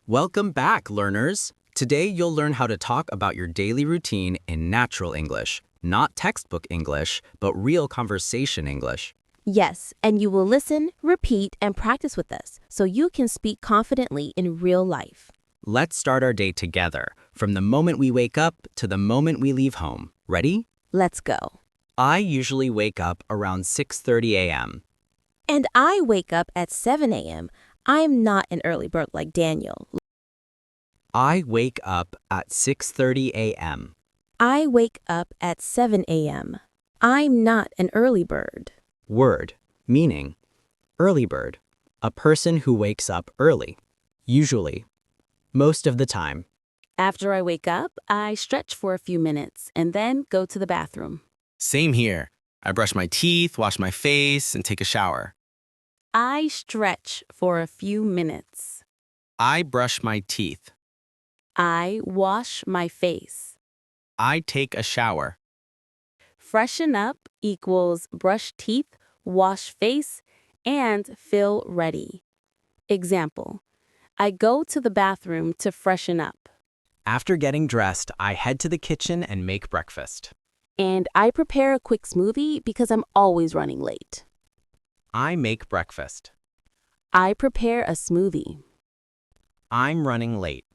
Welcome back, learners! Today you'll learn how to talk about your daily routine in natural English, not textbook English, but real conversation English. Yes, and you will listen, repeat, and practice with us so you can speak confidently in real life. Let's start our day together, from the moment we wake up to the moment we leave home. Ready? Let's go. I usually wake up around 6:30 a.m. And I wake up at 7 a.m. I'm not an early bird like Daniel. I wake up at 6:30 a.m. I wake up at 7 a.m. I'm not an early bird. Word, meaning early bird, a person who wakes up early. Usually. Most of the time. After I wake up, I stretch for a few minutes and then go to the bathroom. Same here. I brush my teeth, wash my face, and take a shower. I stretch for a few minutes. I brush my teeth. I wash my face. I take a shower. Freshen up equals brush teeth, wash face, and feel ready. Example, I go to the bathroom to freshen up. After getting dressed, I head to the kitchen and make breakfast. And I prepare a quick smoothie because I'm always running late. I make breakfast. I prepare a smoothie. I'm running late.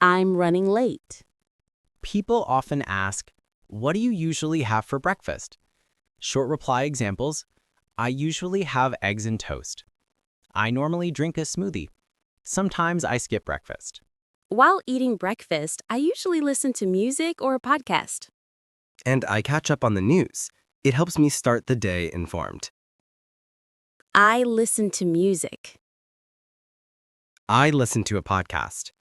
I'm running late. People often ask, what do you usually have for breakfast? Short reply examples, I usually have eggs and toast. I normally drink a smoothie. Sometimes I skip breakfast. While eating breakfast, I usually listen to music or a podcast. And I catch up on the news. It helps me start the day informed. I listen to music. I listen to a podcast.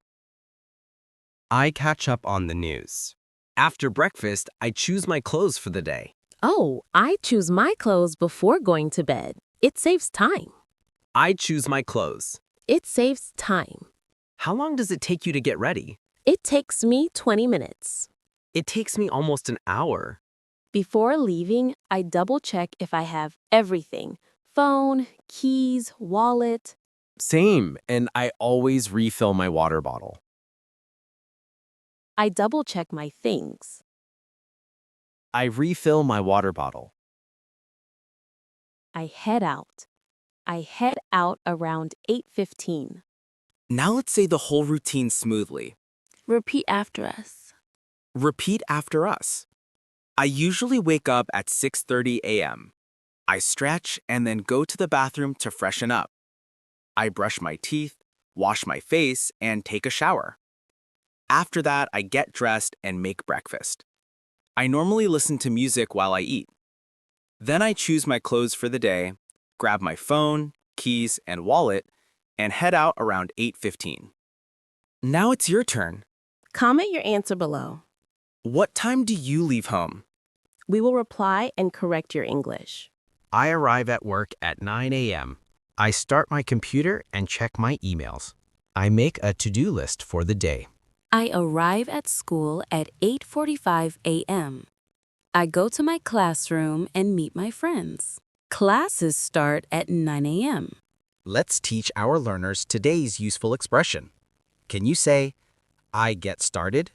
I catch up on the news. After breakfast, I choose my clothes for the day. Oh, I choose my clothes before going to bed. It saves time. I choose my clothes. It saves time. How long does it take you to get ready? It takes me 20 minutes. It takes me almost an hour. Before leaving, I double-check if I have everything. Phone, keys, wallet. Same, and I always refill my water bottle. I double-check my things. I refill my water bottle. I head out. I head out around 8:15. Now let's say the whole routine smoothly. Repeat after us. Repeat after us. I usually wake up at 6:30 a.m. I stretch and then go to the bathroom to freshen up. I brush my teeth, wash my face, and take a shower. After that, I get dressed and make breakfast. I normally listen to music while I eat. Then I choose my clothes for the day, grab my phone, keys, and wallet, and head out around 8:15. Now it's your turn. Comment your answer below. What time do you leave home? We will reply and correct your English. I arrive at work at 9 a.m. I start my computer and check my emails. I make a to-do list for the day. I arrive at school at 8:45 a.m. I go to my classroom and meet my friends. Classes start at 9 a.m. Let's teach our learners today's useful expression. Can you say, I get started?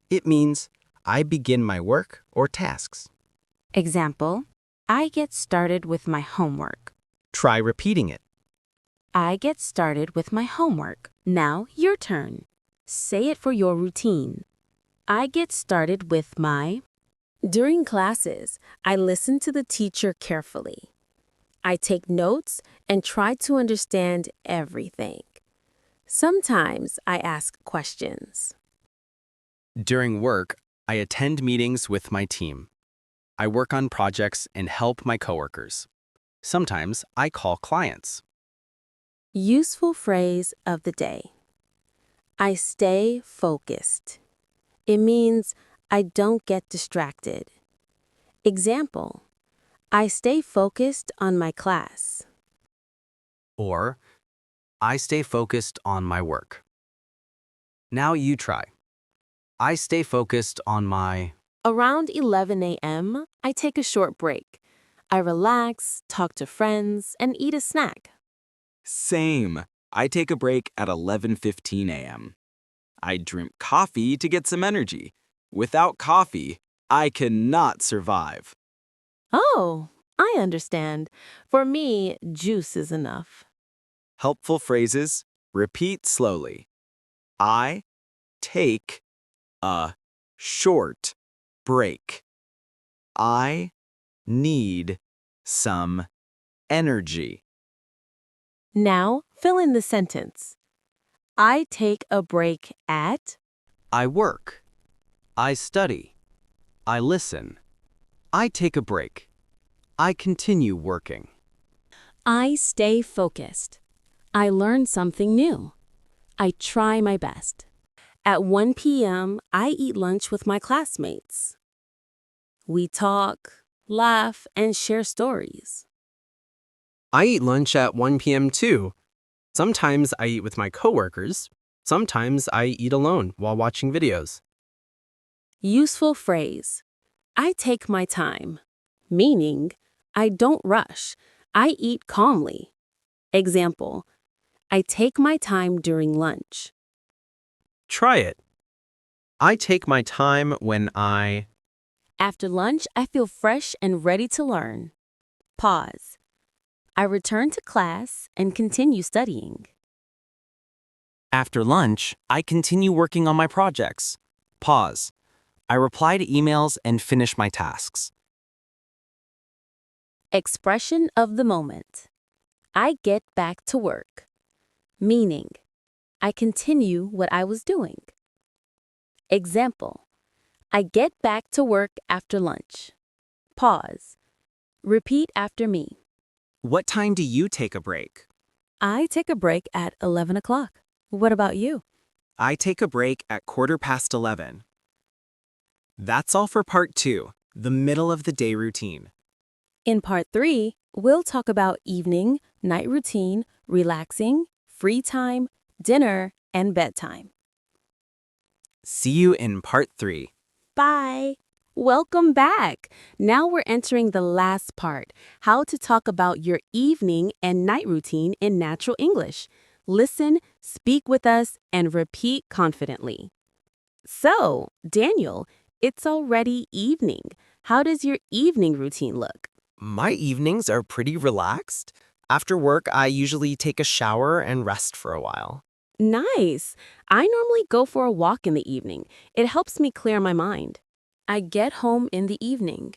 It means I begin my work or tasks. Example, I get started with my homework. Try repeating it. I get started with my homework. Now your turn. Say it for your routine. I get started with my... During classes, I listen to the teacher carefully. I take notes and try to understand everything. Sometimes I ask questions. During work, I attend meetings with my team. I work on projects and help my coworkers. Sometimes I call clients. Useful phrase of the day. I stay focused. It means I don't get distracted. Example, I stay focused on my class. Or, I stay focused on my work. Now you try. I stay focused on my... Around 11 a.m., I take a short break. I relax, talk to friends, and eat a snack. Same. I take a break at 11:15 a.m. I drink coffee to get some energy. Without coffee, I cannot survive. Oh, I understand. For me, juice is enough. Helpful phrases. Repeat slowly. I take a short break. I need some energy. Now, fill in the sentence. I take a break at. I work. I study. I listen. I take a break. I continue working. I stay focused. I learn something new. I try my best. At 1 p.m., I eat lunch with my classmates. We talk, laugh, and share stories. I eat lunch at 1 p.m. too. Sometimes I eat with my coworkers. Sometimes I eat alone while watching videos. Useful phrase. I take my time. Meaning, I don't rush. I eat calmly. Example. I take my time during lunch. Try it. I take my time when I... After lunch, I feel fresh and ready to learn. Pause. I return to class and continue studying. After lunch, I continue working on my projects. Pause. I reply to emails and finish my tasks. Expression of the moment. I get back to work. Meaning, I continue what I was doing. Example. I get back to work after lunch. Pause. Repeat after me. What time do you take a break? I take a break at 11 o'clock. What about you? I take a break at 11:15. That's all for part 2, the middle of the day routine. In part 3, we'll talk about evening, night routine, relaxing, free time, dinner, and bedtime. See you in part 3. Bye! Welcome back! Now we're entering the last part, how to talk about your evening and night routine in natural English. Listen, speak with us, and repeat confidently. So, Daniel, it's already evening. How does your evening routine look? My evenings are pretty relaxed. After work, I usually take a shower and rest for a while. Nice! I normally go for a walk in the evening. It helps me clear my mind. I get home in the evening.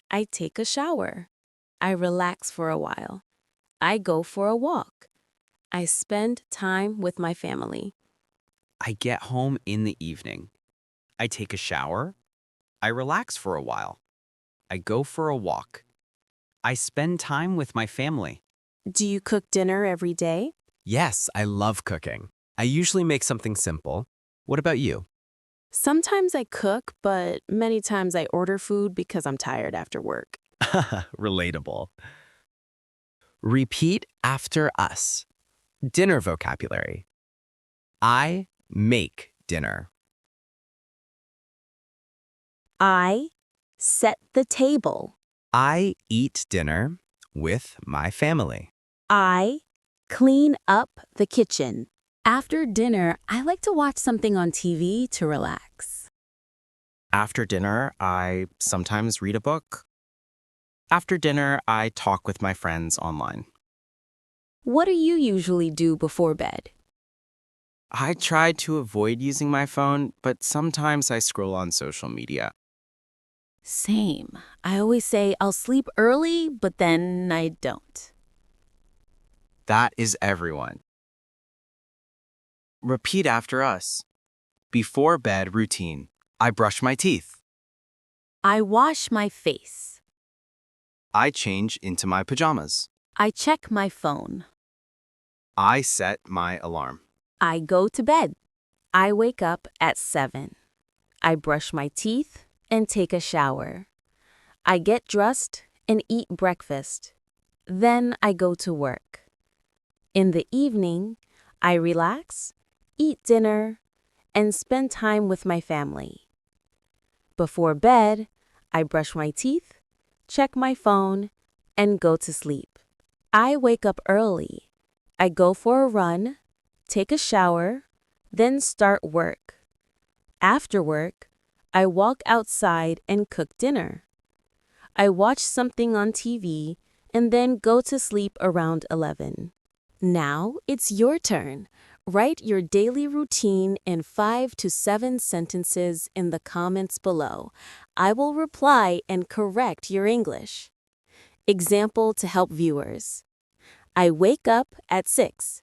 I take a shower. I relax for a while. I go for a walk. I spend time with my family. I get home in the evening. I take a shower. I relax for a while. I go for a walk. I spend time with my family. Do you cook dinner every day? Yes, I love cooking. I usually make something simple. What about you? Sometimes I cook, but many times I order food because I'm tired after work. Relatable. Repeat after us. Dinner vocabulary. I make dinner. I set the table. I eat dinner with my family. I clean up the kitchen. After dinner, I like to watch something on TV to relax. After dinner, I sometimes read a book. After dinner, I talk with my friends online. What do you usually do before bed? I try to avoid using my phone, but sometimes I scroll on social media. Same. I always say I'll sleep early, but then I don't. That is everyone. Repeat after us. Before bed routine. I brush my teeth. I wash my face. I change into my pajamas. I check my phone. I set my alarm. I go to bed. I wake up at 7. I brush my teeth and take a shower. I get dressed and eat breakfast. Then I go to work. In the evening, I relax, eat dinner, and spend time with my family. Before bed, I brush my teeth, check my phone, and go to sleep. I wake up early. I go for a run, take a shower, then start work. After work, I walk outside and cook dinner. I watch something on TV and then go to sleep around 11. Now it's your turn. Write your daily routine in 5 to 7 sentences in the comments below. I will reply and correct your English. Example to help viewers. I wake up at 6.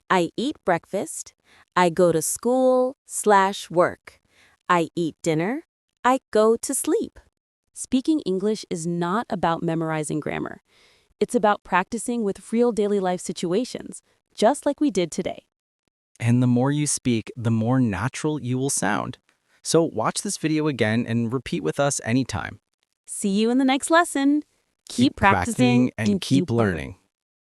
I eat breakfast. I go to school/work. I eat dinner. I go to sleep. Speaking English is not about memorizing grammar. It's about practicing with real daily life situations, just like we did today. And the more you speak, the more natural you will sound. So watch this video again and repeat with us anytime. See you in the next lesson. Keep practicing and keep learning.